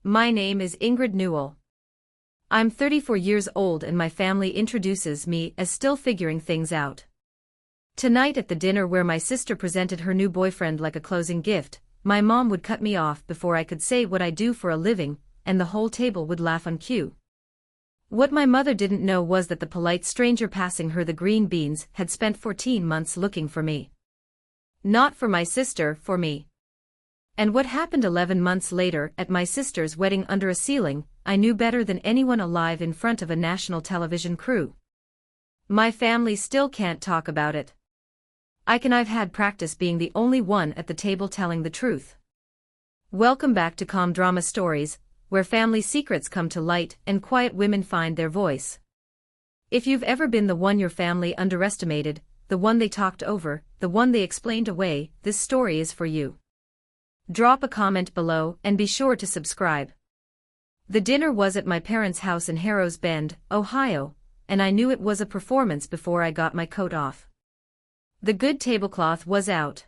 My name is Ingrid Newell. I'm 34 years old and my family introduces me as still figuring things out. Tonight at the dinner where my sister presented her new boyfriend like a closing gift, my mom would cut me off before I could say what I do for a living, and the whole table would laugh on cue. What my mother didn't know was that the polite stranger passing her the green beans had spent 14 months looking for me. Not for my sister, for me. And what happened 11 months later at my sister's wedding under a ceiling, I knew better than anyone alive in front of a national television crew. My family still can't talk about it. I've had practice being the only one at the table telling the truth. Welcome back to Calm Drama Stories, where family secrets come to light and quiet women find their voice. If you've ever been the one your family underestimated, the one they talked over, the one they explained away, this story is for you. Drop a comment below and be sure to subscribe. The dinner was at my parents' house in Harrows Bend, Ohio, and I knew it was a performance before I got my coat off. The good tablecloth was out.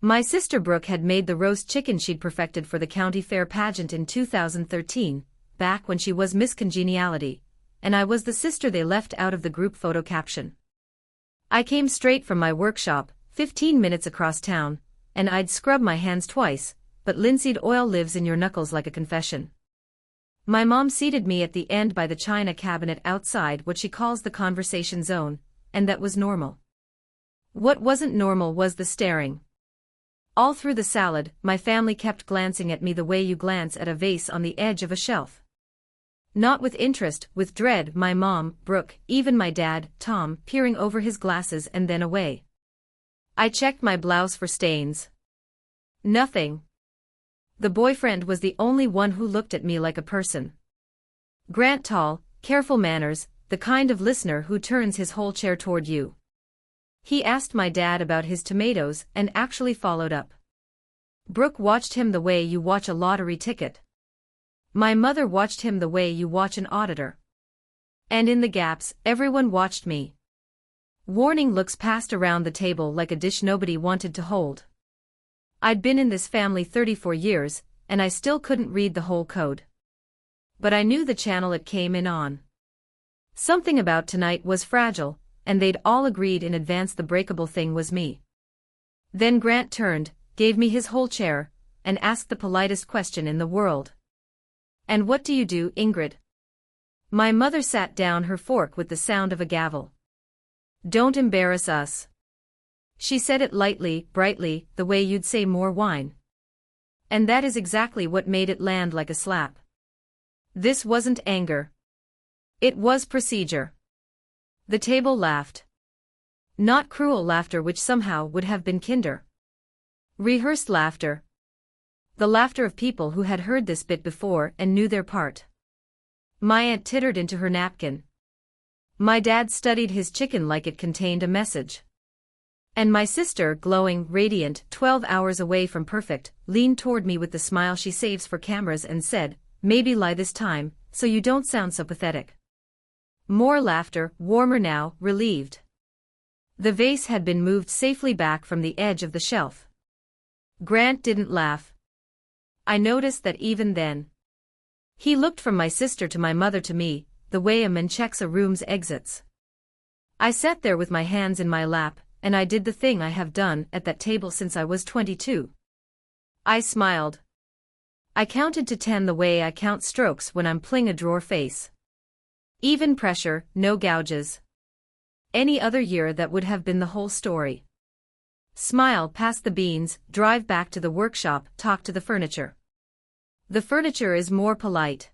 My sister Brooke had made the roast chicken she'd perfected for the county fair pageant in 2013, back when she was Miss Congeniality, and I was the sister they left out of the group photo caption. I came straight from my workshop, 15 minutes across town, and I'd scrub my hands twice, but linseed oil lives in your knuckles like a confession. My mom seated me at the end by the china cabinet outside what she calls the conversation zone, and that was normal. What wasn't normal was the staring. All through the salad, my family kept glancing at me the way you glance at a vase on the edge of a shelf. Not with interest, with dread, my mom, Brooke, even my dad, Tom, peering over his glasses and then away. I checked my blouse for stains. Nothing. The boyfriend was the only one who looked at me like a person. Grant tall, careful manners, the kind of listener who turns his whole chair toward you. He asked my dad about his tomatoes and actually followed up. Brooke watched him the way you watch a lottery ticket. My mother watched him the way you watch an auditor. And in the gaps, everyone watched me. Warning looks passed around the table like a dish nobody wanted to hold. I'd been in this family 34 years, and I still couldn't read the whole code. But I knew the channel it came in on. Something about tonight was fragile, and they'd all agreed in advance the breakable thing was me. Then Grant turned, gave me his whole chair, and asked the politest question in the world. "And what do you do, Ingrid?" My mother sat down her fork with the sound of a gavel. "Don't embarrass us." She said it lightly, brightly, the way you'd say more wine. And that is exactly what made it land like a slap. This wasn't anger. It was procedure. The table laughed. Not cruel laughter which somehow would have been kinder. Rehearsed laughter. The laughter of people who had heard this bit before and knew their part. My aunt tittered into her napkin. My dad studied his chicken like it contained a message. And my sister, glowing, radiant, 12 hours away from perfect, leaned toward me with the smile she saves for cameras and said, "Maybe lie this time, so you don't sound so pathetic." More laughter, warmer now, relieved. The vase had been moved safely back from the edge of the shelf. Grant didn't laugh. I noticed that even then. He looked from my sister to my mother to me, the way a man checks a room's exits. I sat there with my hands in my lap, and I did the thing I have done at that table since I was 22. I smiled. I counted to 10 the way I count strokes when I'm pulling a drawer face. Even pressure, no gouges. Any other year that would have been the whole story. Smile past the beans, drive back to the workshop, talk to the furniture. The furniture is more polite.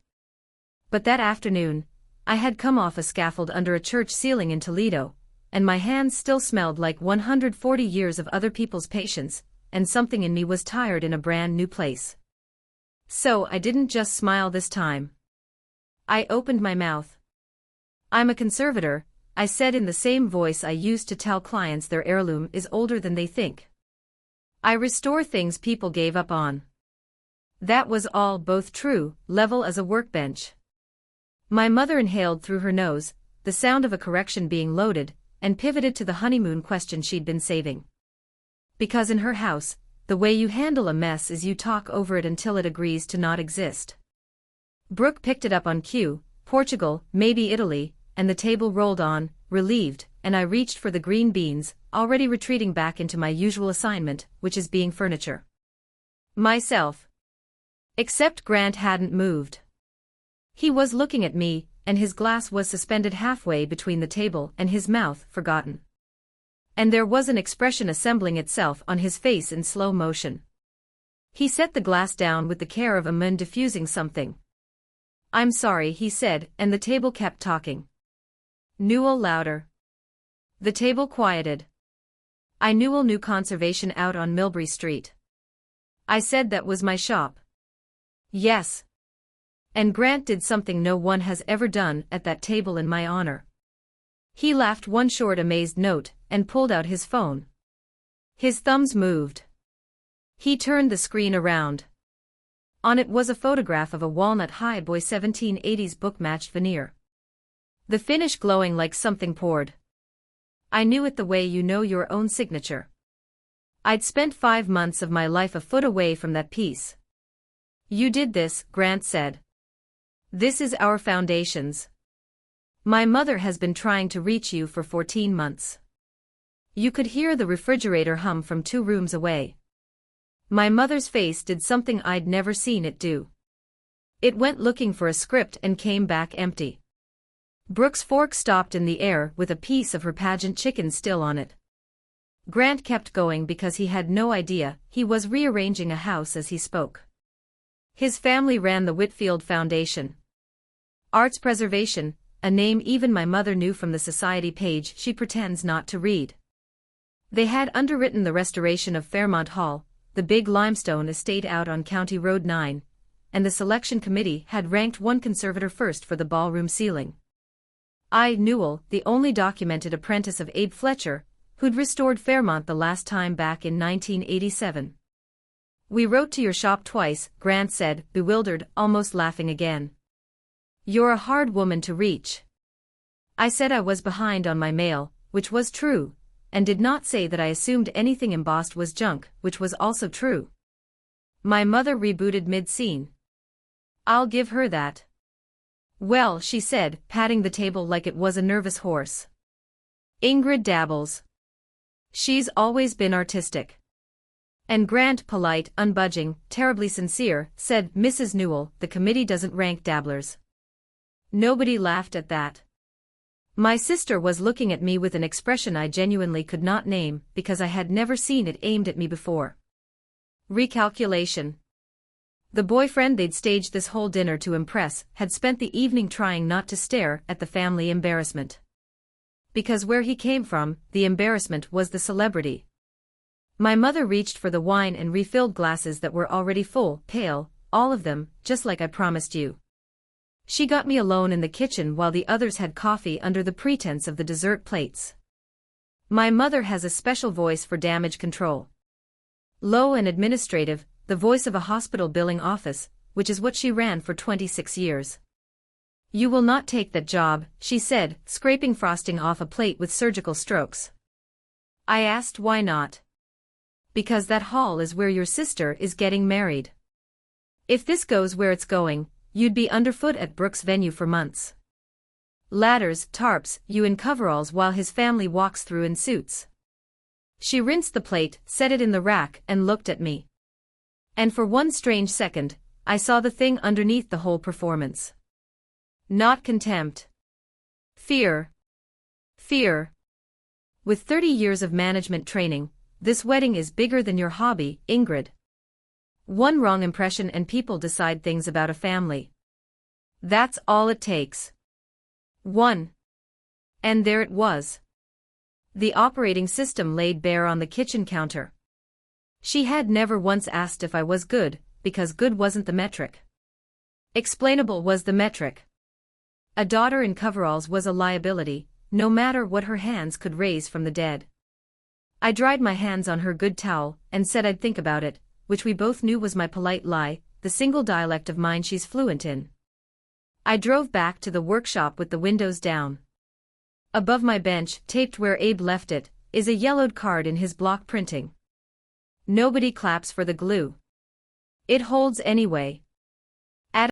But that afternoon, I had come off a scaffold under a church ceiling in Toledo, and my hands still smelled like 140 years of other people's patience, and something in me was tired in a brand new place. So I didn't just smile this time. I opened my mouth. "I'm a conservator," I said in the same voice I used to tell clients their heirloom is older than they think. "I restore things people gave up on." That was all both true, level as a workbench. My mother inhaled through her nose, the sound of a correction being loaded, and pivoted to the honeymoon question she'd been saving. Because in her house, the way you handle a mess is you talk over it until it agrees to not exist. Brooke picked it up on cue, Portugal, maybe Italy, and the table rolled on, relieved, and I reached for the green beans, already retreating back into my usual assignment, which is being furniture. Myself. Except Grant hadn't moved. He was looking at me, and his glass was suspended halfway between the table and his mouth, forgotten. And there was an expression assembling itself on his face in slow motion. He set the glass down with the care of a man diffusing something. "I'm sorry," he said, and the table kept talking. Newell louder. The table quieted. I Newell knew conservation out on Milbury Street. I said that was my shop. Yes. And Grant did something no one has ever done at that table in my honor. He laughed one short amazed note, and pulled out his phone. His thumbs moved. He turned the screen around. On it was a photograph of a walnut-high boy 1780s book-matched veneer. The finish glowing like something poured. I knew it the way you know your own signature. I'd spent 5 months of my life a foot away from that piece. You did this, Grant said. This is our foundations. My mother has been trying to reach you for 14 months. You could hear the refrigerator hum from 2 rooms away. My mother's face did something I'd never seen it do. It went looking for a script and came back empty. Brooke's fork stopped in the air with a piece of her pageant chicken still on it. Grant kept going because he had no idea he was rearranging a house as he spoke. His family ran the Whitfield Foundation. Arts Preservation, a name even my mother knew from the society page she pretends not to read. They had underwritten the restoration of Fairmont Hall, the big limestone estate out on County Road 9, and the selection committee had ranked one conservator first for the ballroom ceiling. I, Newell, the only documented apprentice of Abe Fletcher, who'd restored Fairmont the last time back in 1987. We wrote to your shop twice, Grant said, bewildered, almost laughing again. You're a hard woman to reach. I said I was behind on my mail, which was true, and did not say that I assumed anything embossed was junk, which was also true. My mother rebooted mid-scene. I'll give her that. Well, she said, patting the table like it was a nervous horse. Ingrid dabbles. She's always been artistic. And Grant, polite, unbudging, terribly sincere, said, Mrs. Newell, the committee doesn't rank dabblers. Nobody laughed at that. My sister was looking at me with an expression I genuinely could not name because I had never seen it aimed at me before. Recalculation. The boyfriend they'd staged this whole dinner to impress had spent the evening trying not to stare at the family embarrassment. Because where he came from, the embarrassment was the celebrity. My mother reached for the wine and refilled glasses that were already full, pale, all of them, just like I promised you. She got me alone in the kitchen while the others had coffee under the pretense of the dessert plates. My mother has a special voice for damage control. Low and administrative, the voice of a hospital billing office, which is what she ran for 26 years. You will not take that job, she said, scraping frosting off a plate with surgical strokes. I asked why not. Because that hall is where your sister is getting married. If this goes where it's going, you'd be underfoot at Brooke's venue for months. Ladders, tarps, you in coveralls while his family walks through in suits. She rinsed the plate, set it in the rack, and looked at me. And for one strange second, I saw the thing underneath the whole performance. Not contempt. Fear. Fear. With 30 years of management training, this wedding is bigger than your hobby, Ingrid. One wrong impression and people decide things about a family. That's all it takes. One. And there it was. The operating system laid bare on the kitchen counter. She had never once asked if I was good, because good wasn't the metric. Explainable was the metric. A daughter in coveralls was a liability, no matter what her hands could raise from the dead. I dried my hands on her good towel, and said I'd think about it, which we both knew was my polite lie, the single dialect of mine she's fluent in. I drove back to the workshop with the windows down. Above my bench, taped where Abe left it, is a yellowed card in his block printing. Nobody claps for the glue. It holds anyway.